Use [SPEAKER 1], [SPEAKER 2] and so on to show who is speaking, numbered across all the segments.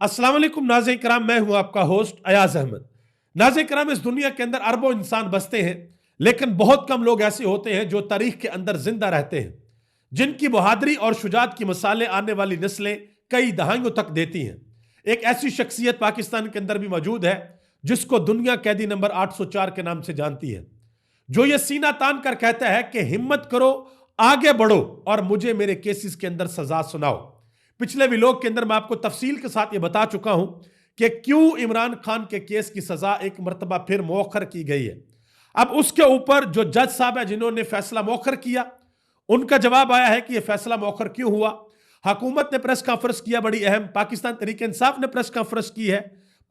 [SPEAKER 1] अस्सलाम वालेकुम नाज़रीन किराम, मैं हूं आपका होस्ट अयाज अहमद। नाज़रीन किराम, इस दुनिया के अंदर अरबों इंसान बसते हैं, लेकिन बहुत कम लोग ऐसे होते हैं जो तारीख के अंदर जिंदा रहते हैं, जिनकी बहादुरी और शुजात की मिसालें आने वाली नस्लें कई दहाइयों तक देती हैं। एक ऐसी शख्सियत पाकिस्तान के अंदर भी मौजूद है जिसको दुनिया कैदी नंबर 804 के नाम से जानती है, जो ये सीना तान कर कहता है कि हिम्मत करो, आगे बढ़ो और मुझे मेरे केसेस के अंदर सजा सुनाओ। पिछले व्लॉग के अंदर मैं आपको तफसील के साथ ये बता चुका हूं कि क्यों इमरान खान के केस की सजा एक मरतबा फिर मौखर की गई है। अब उसके ऊपर जो जज साहब है जिन्होंने फैसला मौखर किया, उनका जवाब आया है कि यह फैसला मौखर क्यों हुआ। हुकूमत ने प्रेस कॉन्फ्रेंस किया, बड़ी अहम, पाकिस्तान तहरीक इंसाफ ने प्रेस कॉन्फ्रेंस की है,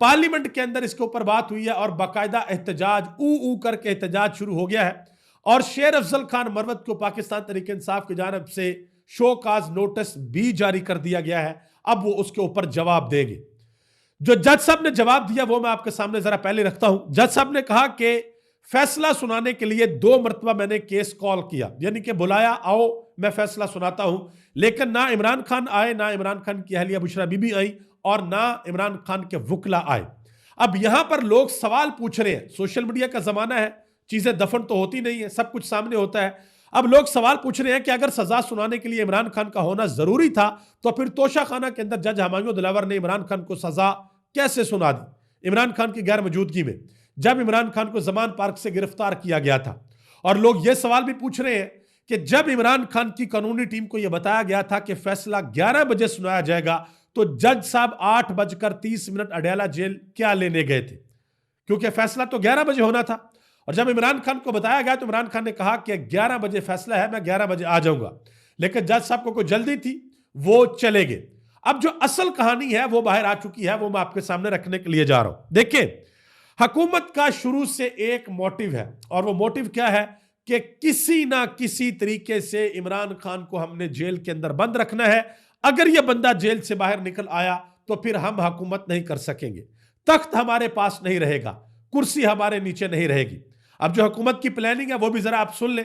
[SPEAKER 1] पार्लियामेंट के अंदर इसके ऊपर बात हुई है और बाकायदा एहतजाज ऊ करके एहतजाज शुरू हो गया है। और शेर अफजल खान मरवत को पाकिस्तान तहरीक इंसाफ की जानब से शो काज नोटिस भी जारी कर दिया गया है। अब वो उसके ऊपर जवाब देंगे। जो जज साहब ने जवाब दिया वो मैं आपके सामने जरा पहले रखता हूं। जज साहब ने कहा कि फैसला सुनाने के लिए 2 मरतबा मैंने केस कॉल किया, यानी कि बुलाया, आओ मैं फैसला सुनाता हूं, लेकिन ना इमरान खान आए, ना इमरान खान की अहलिया बुशरा बीबी आई और ना इमरान खान के वकला आए। अब यहां पर लोग सवाल पूछ रहे हैं, सोशल मीडिया का जमाना है, चीजें दफन तो होती नहीं है, सब कुछ सामने होता है। अब लोग सवाल पूछ रहे हैं कि अगर सजा सुनाने के लिए इमरान खान का होना जरूरी था तो फिर तोशा खाना के अंदर जज हमायूं दिलावर ने इमरान खान को सजा कैसे सुना दी इमरान खान की गैर मौजूदगी में, जब इमरान खान को जमान पार्क से गिरफ्तार किया गया था। और लोग ये सवाल भी पूछ रहे हैं कि जब इमरान खान की कानूनी टीम को यह बताया गया था कि फैसला 11 बजे सुनाया जाएगा, तो जज साहब 8:30 अडयाला जेल क्या लेने गए थे, क्योंकि फैसला तो 11 बजे होना था। और जब इमरान खान को बताया गया तो इमरान खान ने कहा कि 11 बजे फैसला है, मैं 11 बजे आ जाऊंगा, लेकिन जज साहब को कोई जल्दी थी, वो चले गए। अब जो असल कहानी है वो बाहर आ चुकी है, वो मैं आपके सामने रखने के लिए जा रहा हूं। देखिए, हुकूमत का शुरू से एक मोटिव है, और वो मोटिव क्या है कि किसी ना किसी तरीके से इमरान खान को हमने जेल के अंदर बंद रखना है। अगर यह बंदा जेल से बाहर निकल आया तो फिर हम हुकूमत नहीं कर सकेंगे, तख्त हमारे पास नहीं रहेगा, कुर्सी हमारे नीचे नहीं रहेगी। अब जो हुकूमत की प्लानिंग है वो भी जरा आप सुन लें।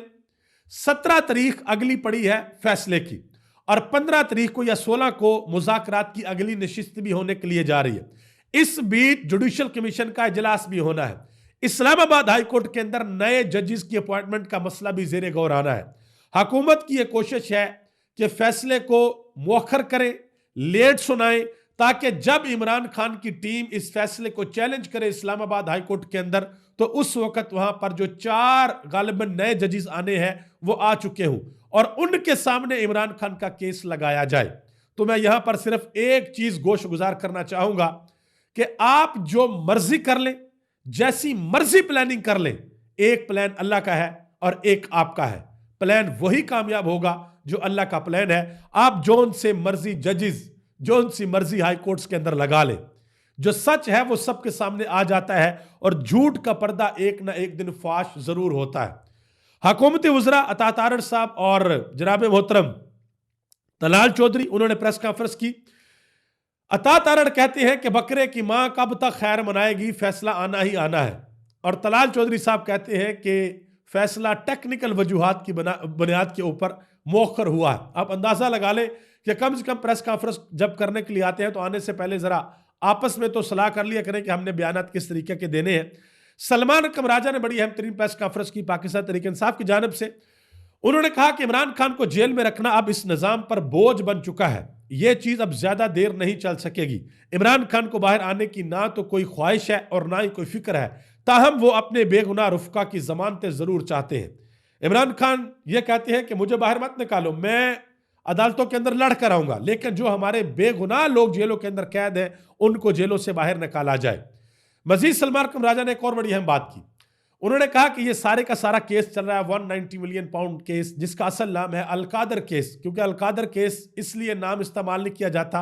[SPEAKER 1] 17 तारीख अगली पड़ी है फैसले की, और 15 तारीख को या 16 को मुज़ाकरात की अगली नशिस्त भी होने के लिए जा रही है। इस बीच जुडिशल कमीशन का इजलास भी होना है। इस्लामाबाद हाई कोर्ट के अंदर नए जजेस की अपॉइंटमेंट का मसला भी जेरे गौर आना है। हुकूमत की यह कोशिश है कि फैसले को मौखर करें, लेट सुनाएं, ताकि जब इमरान खान की टीम इस फैसले को चैलेंज करे इस्लामाबाद हाई कोर्ट के अंदर, तो उस वक्त वहां पर जो 4 गालिबन नए जजेस आने हैं वो आ चुके हों और उनके सामने इमरान खान का केस लगाया जाए। तो मैं यहां पर सिर्फ एक चीज गोश गुजार करना चाहूंगा कि आप जो मर्जी कर लें, जैसी मर्जी प्लानिंग कर लें, एक प्लान अल्लाह का है और एक आपका है। प्लान वही कामयाब होगा जो अल्लाह का प्लान है। आप जोन से मर्जी जजेस, जोन सी मर्जी हाई कोर्ट्स के अंदर लगा ले, जो सच है वो सबके सामने आ जाता है और झूठ का पर्दा एक ना एक दिन फाश जरूर होता है। हुकूमती वज़रा अता तारड़ साहब और जनाब मोहतरम तलाल चौधरी, उन्होंने प्रेस कॉन्फ्रेंस की। अता तारड़ कहते हैं कि बकरे की मां कब तक खैर मनाएगी, फैसला आना ही आना है। और तलाल चौधरी साहब कहते हैं कि फैसला टेक्निकल वजूहात की बुनियाद के ऊपर मौखर हुआ है। आप अंदाजा लगा ले कि कम से कम प्रेस कॉन्फ्रेंस जब करने के लिए आते हैं तो आने से पहले जरा आपस में तो सलाह कर लिया करें कि हमने बयानात किस तरीके के देने हैं। सलमान अकरम राजा ने बड़ी अहम तरीन प्रेस कॉन्फ्रेंस की पाकिस्तान तहरीक इंसाफ की जानब से। उन्होंने कहा कि इमरान खान को जेल में रखना अब इस निजाम पर बोझ बन चुका है, यह चीज अब ज्यादा देर नहीं चल सकेगी। इमरान खान को बाहर आने की ना तो कोई ख्वाहिश है और ना ही कोई फिक्र है, ताहम वो अपने बेगुनाह रुफका की जमानतें जरूर चाहते हैं। इमरान खान ये कहते हैं कि मुझे बाहर मत निकालो, मैं अदालतों के अंदर लड़ कर आऊंगा, लेकिन जो हमारे बेगुनाह लोग जेलों के अंदर कैद हैं उनको जेलों से बाहर निकाला जाए। मजीद सलमान अकरम राजा ने एक और बड़ी अहम बात की। उन्होंने कहा कि ये सारे का सारा केस चल रहा है 190 मिलियन पाउंड केस, जिसका असल नाम है अलकादर केस, क्योंकि अलकादर केस इसलिए नाम इस्तेमाल नहीं किया जाता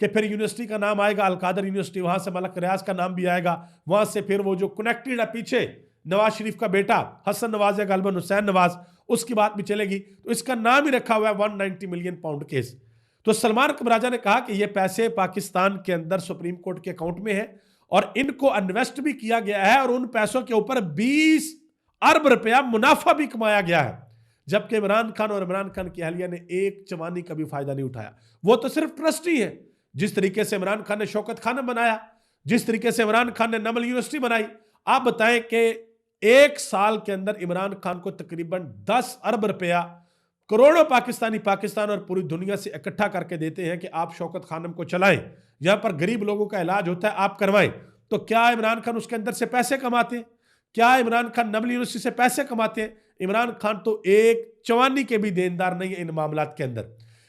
[SPEAKER 1] कि फिर यूनिवर्सिटी का नाम आएगा अलकादर यूनिवर्सिटी, वहां से मलक रियाज का नाम भी आएगा, वहां से फिर वो जो कनेक्टेड है पीछे नवाज शरीफ का बेटा हसन नवाज या गालिबन हुसैन नवाज, उसकी बात भी चलेगी, तो इसका नाम ही रखा हुआ है 190 मिलियन पाउंड केस। तो सलमान अकरम राजा ने कहा कि ये पैसे पाकिस्तान के अंदर सुप्रीम कोर्ट के अकाउंट में है और इनको इन्वेस्ट भी किया गया है और उन पैसों के ऊपर 20 अरब रुपया मुनाफा भी कमाया गया है, जबकि इमरान खान और इमरान खान की अहलिया ने एक चवानी का भी फायदा नहीं उठाया। वो तो सिर्फ ट्रस्टी है, जिस तरीके से इमरान खान ने शौकत खानम बनाया, जिस तरीके से इमरान खान ने नमल यूनिवर्सिटी बनाई, आप बताएं कि एक साल के अंदर इमरान खान को तकरीबन 10 अरब रुपया करोड़ों पाकिस्तानी पाकिस्तान और पूरी दुनिया से इकट्ठा करके देते हैं कि आप शौकत खानम को चलाएं, यहां पर गरीब लोगों का इलाज होता है, आप करवाएं। तो क्या इमरान खान उसके अंदर से पैसे कमाते हैं? क्या इमरान खान नमल यूनिवर्सिटी से पैसे कमाते हैं? इमरान खान तो एक चवानी के भी देनदार नहीं है इन मामलात के अंदर।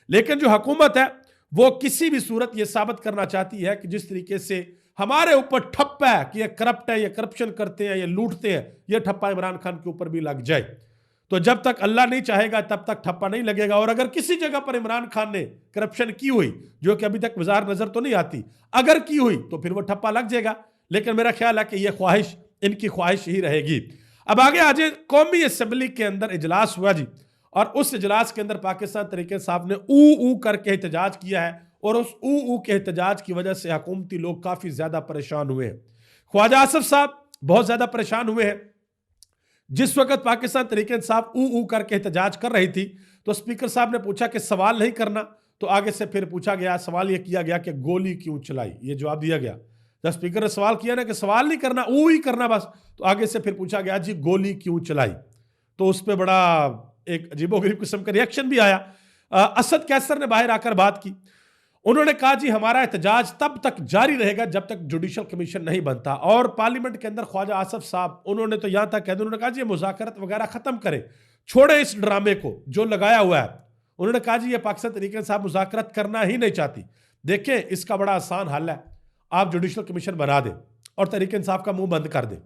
[SPEAKER 1] लेकिन जो हुकूमत है वो किसी भी सूरत ये साबित करना चाहती है कि जिस तरीके से हमारे ऊपर ठप्पा है कि ये करप्ट है, ये करप्शन करते हैं, ये लूटते हैं, ये ठप्पा इमरान खान के ऊपर भी लग जाए। तो जब तक अल्लाह नहीं चाहेगा तब तक ठप्पा नहीं लगेगा। और अगर किसी जगह पर इमरान खान ने करप्शन की हुई, जो कि अभी तक बाजार नजर तो नहीं आती, अगर की हुई तो फिर वो ठप्पा लग जाएगा। लेकिन मेरा ख्याल है कि यह ख्वाहिश इनकी ख्वाहिश ही रहेगी। अब आगे आज कौमी असेंबली के अंदर इजलास हुआ जी, और उस इजलास के अंदर पाकिस्तान तहरीक साहब ने ऊ करके एहतजाज किया है, और उस ऊ के एहतजाज की वजह से हुकूमती लोग काफी ज्यादा परेशान हुए हैं। ख्वाजा आसिफ साहब बहुत ज्यादा परेशान हुए हैं। जिस वक्त पाकिस्तान तहरीक इंसाफ ऊ करके एहतजाज कर रही थी, तो स्पीकर साहब ने पूछा कि सवाल नहीं करना, तो आगे से फिर पूछा गया, सवाल यह किया गया कि गोली क्यों चलाई, ये जवाब दिया गया। जब स्पीकर ने सवाल किया ना कि सवाल नहीं करना, ऊ ही करना बस, तो आगे से फिर पूछा गया जी गोली क्यों चलाई। तो उस पर बड़ा एक अजीबोगरीब किस्म का रिएक्शन भी आया। असद कैसर ने बाहर आकर बात की। उन्होंने कहा जी हमारा एहतजाज तब तक जारी रहेगा जब तक जुडिशल कमीशन नहीं बनता। और पार्लियामेंट के अंदर ख्वाजा आसिफ साहब उन्होंने तो यहां तक कह दिया, उन्होंने कहा जी मुज़ाकरत वगैरह खत्म करें, छोड़े इस ड्रामे को जो लगाया हुआ है। उन्होंने कहा जी ये पाकिस्तान तहरीक इंसाफ मुज़ाकरत करना ही नहीं चाहती। देखें इसका बड़ा आसान हल है, आप जुडिशल कमीशन बना दें और तहरीक इंसाफ का मुंह बंद कर दें।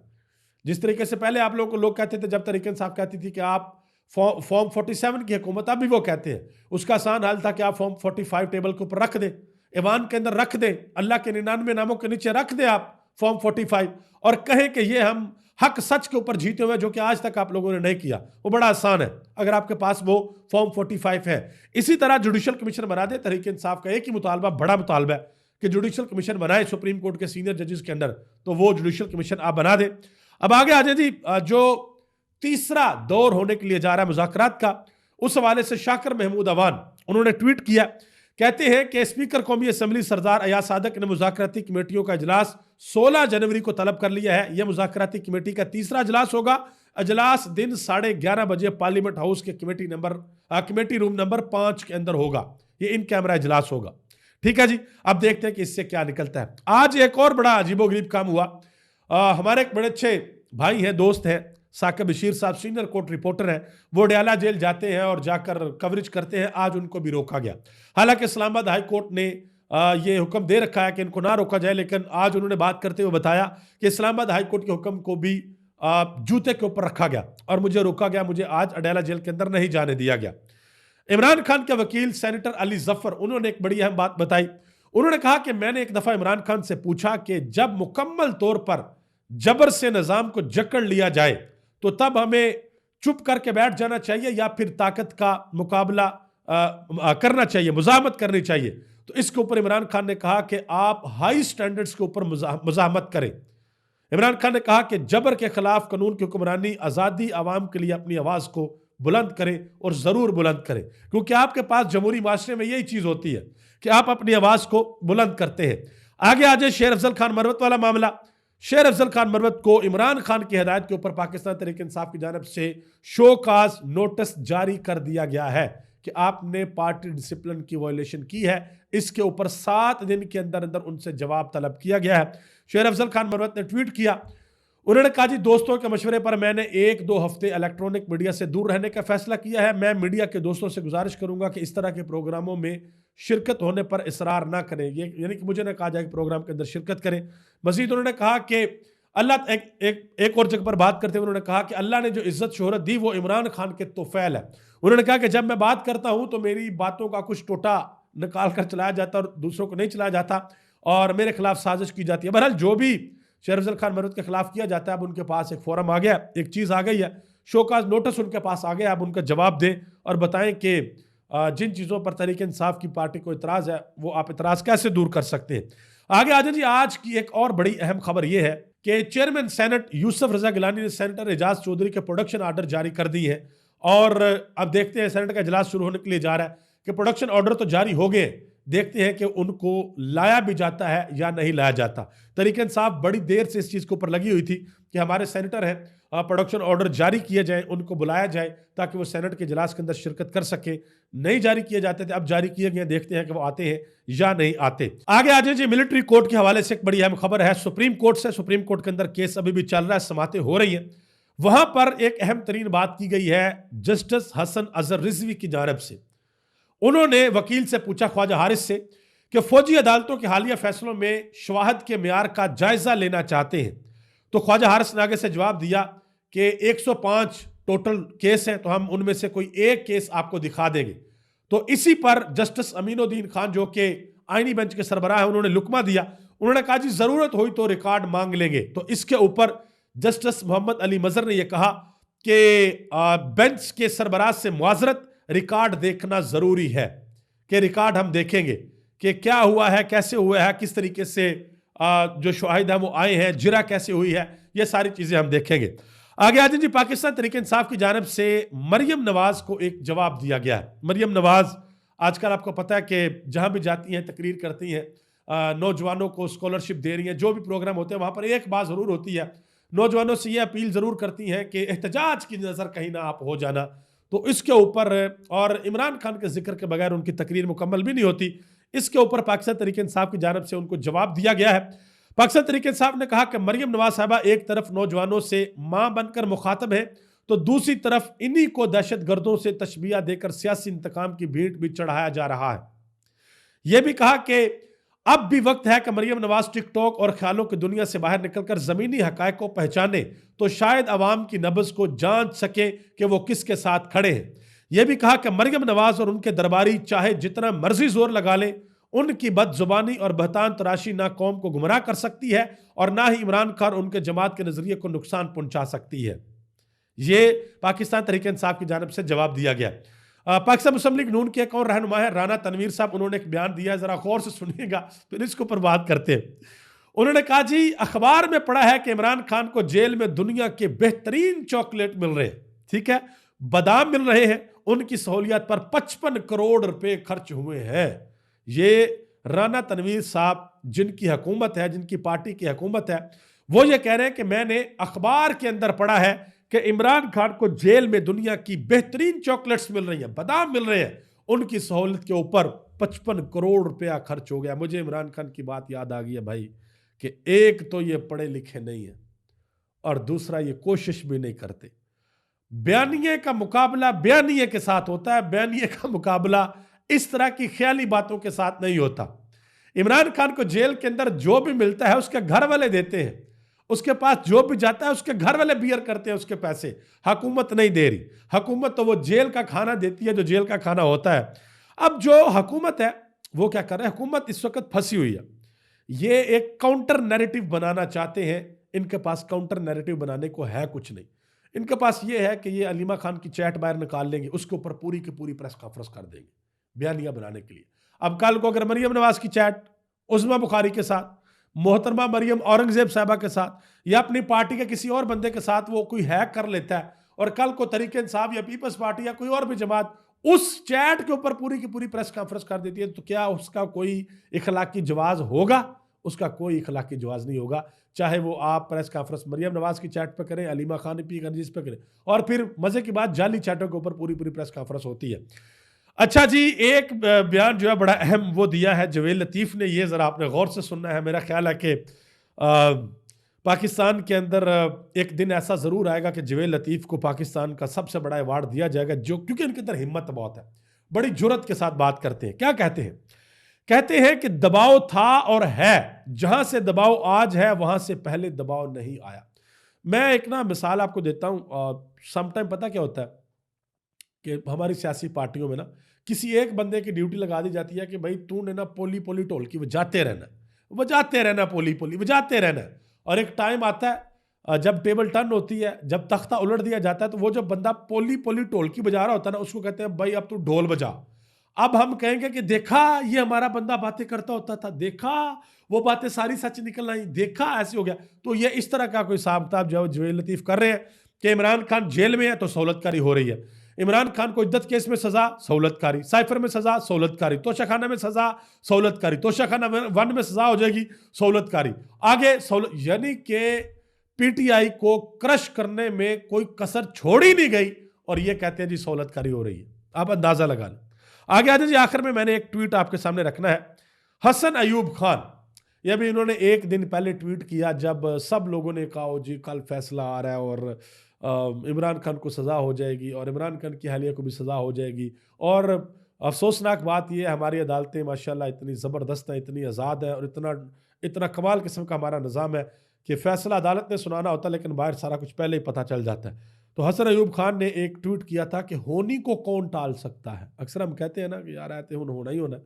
[SPEAKER 1] जिस तरीके से पहले आप लोगों को लोग कहते थे, जब तहरीक इंसाफ कहती थी कि आप फॉर्म 47 की हुकूमत, अब भी वो कहते हैं, उसका आसान हल था कि आप फॉर्म 45 टेबल के ऊपर रख दें, ईवान के अंदर रख दें, अल्लाह के 99 नामों के नीचे रख दें आप फॉर्म 45, और कहें कि ये हम हक सच के ऊपर जीते हुए, जो कि आज तक आप लोगों ने नहीं किया। वो बड़ा आसान है अगर आपके पास वो फॉर्म 45 है। इसी तरह जुडिशल कमीशन बना दे। तहरीक इंसाफ का एक ही मुतालबा, बड़ा मुतालबा है कि जुडिशल कमीशन बनाए सुप्रीम कोर्ट के सीनियर जजेस के अंदर, तो वो जुडिशल कमीशन आप बना दें। अब आगे आ जाए जी, जो तीसरा दौर होने के लिए जा रहा है मुज़ाकरात का, उस हवाले से शाकिर महमूद अवान उन्होंने ट्वीट किया, कहते हैं कि स्पीकर कौमी असेंबली सरदार अयाज सादक ने मुज़ाकराती कमेटियों का इजलास 16 जनवरी को तलब कर लिया है। यह मुज़ाकराती कमेटी का तीसरा इजलास होगा। इजलास दिन 11:30 बजे पार्लियामेंट हाउस के कमेटी रूम नंबर 5 के अंदर होगा। ये इन कैमरा इजलास होगा। ठीक है जी, अब देखते हैं कि इससे क्या निकलता है। आज एक और बड़ा अजीबोगरीब काम हुआ। हमारे एक बड़े अच्छे भाई हैं, दोस्त हैं, साकिब बशीर साहब सीनियर कोर्ट रिपोर्टर हैं, वो डयाला जेल जाते हैं और जाकर कवरेज करते हैं। आज उनको भी रोका गया। हालांकि इस्लामाबाद हाई कोर्ट ने ये हुक्म दे रखा है कि इनको ना रोका जाए, लेकिन आज उन्होंने बात करते हुए बताया कि इस्लामाबाद हाई कोर्ट के हुक्म को भी जूते के ऊपर रखा गया और मुझे रोका गया, मुझे आज अडयाला जेल के अंदर नहीं जाने दिया गया। इमरान खान के वकील सेनेटर अली जफर उन्होंने एक बड़ी अहम बात बताई। उन्होंने कहा कि मैंने एक दफा इमरान खान से पूछा कि जब मुकम्मल तौर पर जबर से निजाम को जकड़ लिया जाए तो तब हमें चुप करके बैठ जाना चाहिए या फिर ताकत का मुकाबला करना चाहिए, मुजाहमत करनी चाहिए। तो इसके ऊपर इमरान खान ने कहा कि आप हाई स्टैंडर्ड्स के ऊपर मुजाहमत करें। इमरान खान ने कहा कि जबर के खिलाफ कानून की हुक्मरानी, आज़ादी, आवाम के लिए अपनी आवाज़ को बुलंद करें और ज़रूर बुलंद करें, क्योंकि आपके पास जमहूरी माशरे में यही चीज़ होती है कि आप अपनी आवाज़ को बुलंद करते हैं। आगे आ जाए शेर अफजल खान मरवत वाला मामला। शेर अफजल खान मरवत को इमरान खान की हिदायत के ऊपर पाकिस्तान तहरीक इंसाफ की जानिब से शोकाज नोटिस जारी कर दिया गया है कि आपने पार्टी डिसिप्लिन की वायलेशन की है। इसके ऊपर 7 दिन के अंदर अंदर उनसे जवाब तलब किया गया है। शेर अफजल खान मरवत ने ट्वीट किया, उन्होंने कहा जी दोस्तों के मशवरे पर मैंने 1-2 हफ्ते इलेक्ट्रॉनिक मीडिया से दूर रहने का फैसला किया है। मैं मीडिया के दोस्तों से गुजारिश करूंगा कि इस तरह के प्रोग्रामों में शिरकत होने पर इसरार ना करें। ये यानी कि मुझे ना कहा जाए कि प्रोग्राम के अंदर शिरकत करें। मजीद उन्होंने कहा कि अल्लाह एक और जगह पर बात करते हुए उन्होंने कहा कि अल्लाह ने जो इज्जत शोहरत दी वो इमरान खान के तोफैल है। उन्होंने कहा कि जब मैं बात करता हूं तो मेरी बातों का कुछ टोटा निकाल कर चलाया जाता और दूसरों को नहीं चलाया जाता और मेरे खिलाफ साजिश की जाती है। बहरहाल जो भी शेर अफजल खान मरवत के खिलाफ किया जाता है, अब उनके पास एक फोरम आ गया, एक चीज़ आ गई है, शोकाज नोटिस उनके पास आ गया। अब उनका जवाब दें और बताएं कि जिन चीज़ों पर तहरीक इंसाफ की पार्टी को इतराज़ है वो आप इतराज़ कैसे दूर कर सकते हैं। आगे आ जाए जी, आज की एक और बड़ी अहम खबर यह है कि चेयरमैन सेनेट यूसुफ रजा गिलानी ने सेनेटर एजाज चौधरी के प्रोडक्शन ऑर्डर जारी कर दी है। और अब देखते हैं, सेनेट का इजलास शुरू होने के लिए जा रहा है कि प्रोडक्शन ऑर्डर तो जारी हो गए, देखते हैं कि उनको लाया भी जाता है या नहीं लाया जाता। तरीके इंसाफ बड़ी देर से इस चीज़ के ऊपर लगी हुई थी कि हमारे सेनेटर हैं, प्रोडक्शन ऑर्डर जारी किए जाए, उनको बुलाया जाए ताकि वो सेनेट के इजलास के अंदर शिरकत कर सके। नहीं जारी किए जाते थे, अब जारी किए गए, देखते हैं कि वो आते हैं या नहीं आते। आगे आ जाए जी, मिलिट्री कोर्ट के हवाले से एक बड़ी अहम खबर है सुप्रीम कोर्ट से। सुप्रीम कोर्ट के अंदर केस अभी भी चल रहा है, समातें हो रही हैं। वहां पर एक अहम तरीन बात की गई है जस्टिस हसन अजहर रिजवी की जानब से। उन्होंने वकील से पूछा, ख्वाजा हारिस से, कि फौजी अदालतों के हालिया फैसलों में शवाहद के म्यार का जायजा लेना चाहते हैं। तो ख्वाजा हारिस ने आगे से जवाब दिया कि 105 टोटल केस हैं, तो हम उनमें से कोई एक केस आपको दिखा देंगे। तो इसी पर जस्टिस अमीनुद्दीन खान, जो कि आईनी बेंच के सरबराह हैं, उन्होंने लुकमा दिया। उन्होंने कहा जी जरूरत हुई तो रिकॉर्ड मांग लेंगे। तो इसके ऊपर जस्टिस मोहम्मद अली मजहर ने यह कहा कि बेंच के सरबराह से मुआजरत, रिकॉर्ड देखना जरूरी है, कि रिकॉर्ड हम देखेंगे कि क्या हुआ है, कैसे हुआ है, किस तरीके से जो शवाहिद है वो आए हैं, जिरा कैसे हुई है, ये सारी चीजें हम देखेंगे। आगे आ जाए जी, पाकिस्तान तहरीक इंसाफ की जानब से मरियम नवाज को एक जवाब दिया गया है। मरियम नवाज आजकल आपको पता है कि जहां भी जाती हैं तकरीर करती हैं, नौजवानों को स्कॉलरशिप दे रही हैं, जो भी प्रोग्राम होते हैं वहां पर एक बात जरूर होती है, नौजवानों से ये अपील जरूर करती हैं कि एहतजाज की नजर कहीं ना आप हो जाना। तो इसके ऊपर, और इमरान खान के जिक्र के बगैर उनकी तकरीर मुकम्मल भी नहीं होती, इसके ऊपर पाकिस्तान तहरीक इंसाफ की जानब से उनको जवाब दिया गया है। पाकिस्तान तहरीक इंसाफ ने कहा कि मरियम नवाज साहबा एक तरफ नौजवानों से मां बनकर मुखातब है, तो दूसरी तरफ इन्हीं को दहशत गर्दों से तशबिया देकर सियासी इंतकाम की भीड़ भी चढ़ाया जा रहा है। यह भी कहा कि अब भी वक्त है कि मरियम नवाज टिकटॉक और ख्यालों की दुनिया से बाहर निकलकर जमीनी हकायक को पहचाने, तो शायद अवाम की नब्ज को जांच सके कि वो किसके साथ खड़े हैं। यह भी कहा कि मरियम नवाज और उनके दरबारी चाहे जितना मर्जी जोर लगा ले, उनकी बदजुबानी और बहतान तराशी ना कौम को गुमराह कर सकती है और ना ही इमरान खान और उनके जमात के नजरिए को नुकसान पहुंचा सकती है। ये पाकिस्तान तहरीक इंसाफ की जानब से जवाब दिया गया। पाकिस्तान मुस्लिम लीग नून के एक और रहनुमा है राना तनवीर साहब, उन्होंने एक बयान दिया, जरा गौर से सुनिएगा, फिर इसके ऊपर बात करते हैं। उन्होंने कहा जी, अखबार में पढ़ा है कि इमरान खान को जेल में दुनिया के बेहतरीन चॉकलेट मिल रहे हैं, ठीक है, बादाम मिल रहे हैं, उनकी सहूलियत पर 55 करोड़ रुपए खर्च हुए हैं। ये राना तनवीर साहब, जिनकी हुकूमत है, जिनकी पार्टी की हुकूमत है, वो ये कह रहे हैं कि मैंने अखबार के अंदर पढ़ा है कि इमरान खान को जेल में दुनिया की बेहतरीन चॉकलेट्स मिल रही हैं, बादाम मिल रहे हैं, उनकी सहूलत के ऊपर 55 करोड़ रुपया खर्च हो गया। मुझे इमरान खान की बात याद आ गई है भाई, कि एक तो ये पढ़े लिखे नहीं है और दूसरा ये कोशिश भी नहीं करते। बयानिए का मुकाबला बयानिए के साथ होता है, बयानिए का मुकाबला इस तरह की ख्याली बातों के साथ नहीं होता। इमरान खान को जेल के अंदर जो भी मिलता है उसके घर वाले देते हैं, उसके पास जो भी जाता है उसके घर वाले बियर करते हैं, उसके पैसे हुकूमत नहीं दे रही। हुकूमत तो वो जेल का खाना देती है, जो जेल का खाना होता है। अब जो हुकूमत है वो क्या कर रहा है, हुकूमत इस वक्त फंसी हुई है, ये एक काउंटर नैरेटिव बनाना चाहते हैं। इनके पास काउंटर नैरेटिव बनाने को है कुछ नहीं, इनके पास ये है कि ये अलीमा खान की चैट बाहर निकाल लेंगे, उसके ऊपर पूरी की पूरी प्रेस कॉन्फ्रेंस कर देंगे बयानिया बनाने के लिए। अब कल को अगर मरियम नवाज की चैट उस्मा बुखारी के साथ, मोहतरमा मरियम औरंगजेब साहबा के साथ, या अपनी पार्टी के किसी और बंदे के साथ वो कोई हैक कर लेता है, और कल को तरीके इंसाफ या पीपल्स पार्टी या कोई और भी जमात उस चैट के ऊपर पूरी की पूरी प्रेस कॉन्फ्रेंस कर देती है, तो क्या उसका कोई इखलाकी जवाज होगा? उसका कोई इखलाकी जवाज नहीं होगा। चाहे वो आप प्रेस कॉन्फ्रेंस मरियम नवाज की चैट पे करें, अलीमा खान पी जिस पे करें, और फिर मजे की बात जाली चैटों के ऊपर पूरी पूरी प्रेस कॉन्फ्रेंस होती है। अच्छा जी, एक बयान जो है बड़ा अहम वो दिया है जवेद लतीफ ने, ये जरा आपने गौर से सुनना है। मेरा ख्याल है कि पाकिस्तान के अंदर एक दिन ऐसा जरूर आएगा कि जवेद लतीफ को पाकिस्तान का सबसे बड़ा अवार्ड दिया जाएगा, जो क्योंकि इनके अंदर हिम्मत बहुत है, बड़ी जुर्रत के साथ बात करते हैं। क्या कहते हैं? कहते हैं कि दबाव था और है, जहां से दबाव आज है वहां से पहले दबाव नहीं आया। मैं एक ना मिसाल आपको देता हूं। समटाइम पता क्या होता है कि हमारी सियासी पार्टियों में ना किसी एक बंदे की ड्यूटी लगा दी जाती है कि भाई तूने ना पोली पोली टोल की बजाते रहना, पोली पोली बजाते रहना। और एक टाइम आता है जब टेबल टर्न होती है, जब तख्ता उलट दिया जाता है, तो वो जो बंदा पोली पोली टोल की बजा रहा होता है ना, उसको कहते हैं भाई अब तू ढोल बजा। अब हम कहेंगे कि देखा ये हमारा बंदा बातें करता होता था, देखा वो बातें सारी सच निकल आई, देखा ऐसे हो गया। तो ये इस तरह का कोई हिसाब किताब जो जवेद लतीफ कर रहे हैं कि इमरान खान जेल में है तो सहूलतकारी हो रही है, इमरान खान को इद्दत केस में सजा सहूलतकारी, साइफर में सजा सहूलतकारी, तोशाखाना में सजा सहूलतकारी, तोशाखाना 1 में सजा हो जाएगी सहूलतकारी, आगे सहूलत, यानी कि पीटीआई को क्रश करने में कोई कसर छोड़ी नहीं गई और ये कहते हैं जी सहूलतकारी हो रही है। आप अंदाजा लगा लें। आगे आ जाइए, आखिर में मैंने एक ट्वीट आपके सामने रखना है। हसन अयूब खान, यह भी इन्होंने एक दिन पहले ट्वीट किया जब सब लोगों ने कहा जी कल फैसला आ रहा है और इमरान खान को सज़ा हो जाएगी और इमरान खान की अहलिया को भी सज़ा हो जाएगी। और अफसोसनाक बात यह हमारी अदालतें माशाल्लाह इतनी ज़बरदस्त हैं, इतनी आज़ाद है और इतना इतना कमाल किस्म का हमारा निज़ाम है कि फ़ैसला अदालत ने सुनाना होता है लेकिन बाहर सारा कुछ पहले ही पता चल जाता है। तो हसन अयूब खान ने एक ट्वीट किया था कि होनी को कौन टाल सकता है। अक्सर हम कहते हैं ना कि यार आते होना ही होना है,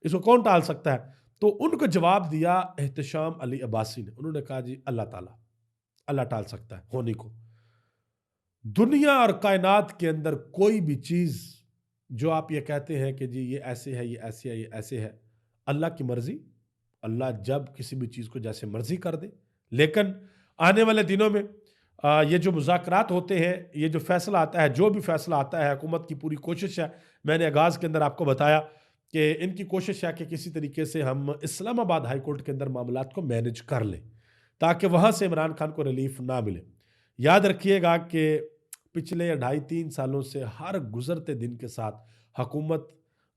[SPEAKER 1] इसको कौन टाल सकता है। तो उनको जवाब दिया एहतशाम अली अब्बासी ने। उन्होंने कहा जी अल्लाह टाल सकता है होनी को। दुनिया और कायनात के अंदर कोई भी चीज़ जो आप ये कहते हैं कि जी ये ऐसे है, ये ऐसे है, ये ऐसे है, अल्लाह की मर्जी, अल्लाह जब किसी भी चीज़ को जैसे मर्जी कर दे। लेकिन आने वाले दिनों में ये जो मुज़ाकरात होते हैं, ये जो फैसला आता है, जो भी फैसला आता है, हुकूमत की पूरी कोशिश है, मैंने आगाज़ के अंदर आपको बताया कि इनकी कोशिश है कि किसी तरीके से हम इस्लामाबाद हाई कोर्ट के अंदर मामलात को मैनेज कर लें ताकि वहाँ से इमरान खान को रिलीफ ना मिले। याद रखिएगा कि पिछले 2.5-3 सालों से हर गुजरते दिन के साथ हुकूमत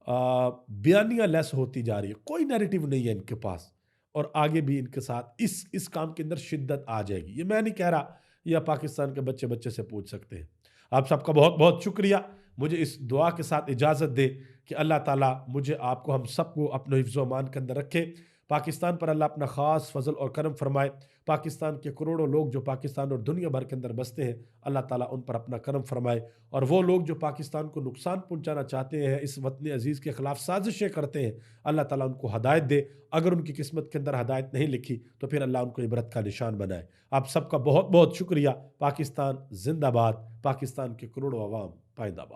[SPEAKER 1] बयानियाँ लेस होती जा रही है, कोई नैरेटिव नहीं है इनके पास और आगे भी इनके साथ इस काम के अंदर शिद्दत आ जाएगी। ये मैं नहीं कह रहा, या पाकिस्तान के बच्चे बच्चे से पूछ सकते हैं। आप सबका बहुत बहुत शुक्रिया। मुझे इस दुआ के साथ इजाज़त दे कि अल्लाह ताला मुझे आपको हम सबको अपने हिफ्ज़ व अमान के अंदर रखे। पाकिस्तान पर अल्लाह अपना ख़ास फजल और करम फरमाए। पाकिस्तान के करोड़ों लोग जो पाकिस्तान और दुनिया भर के अंदर बसते हैं, अल्लाह ताला उन पर अपना करम फरमाए। और वो लोग जो पाकिस्तान को नुकसान पहुंचाना चाहते हैं, इस वतन अजीज़ के ख़िलाफ़ साजिशें करते हैं, अल्लाह ताला उनको हदायत दे। अगर उनकी किस्मत के अंदर हदायत नहीं लिखी तो फिर अल्लाह उनको इबरत का निशान बनाए। आप सबका बहुत बहुत शुक्रिया। पाकिस्तान जिंदाबाद, पाकिस्तान के करोड़ों अवाम पाइंदाबाद।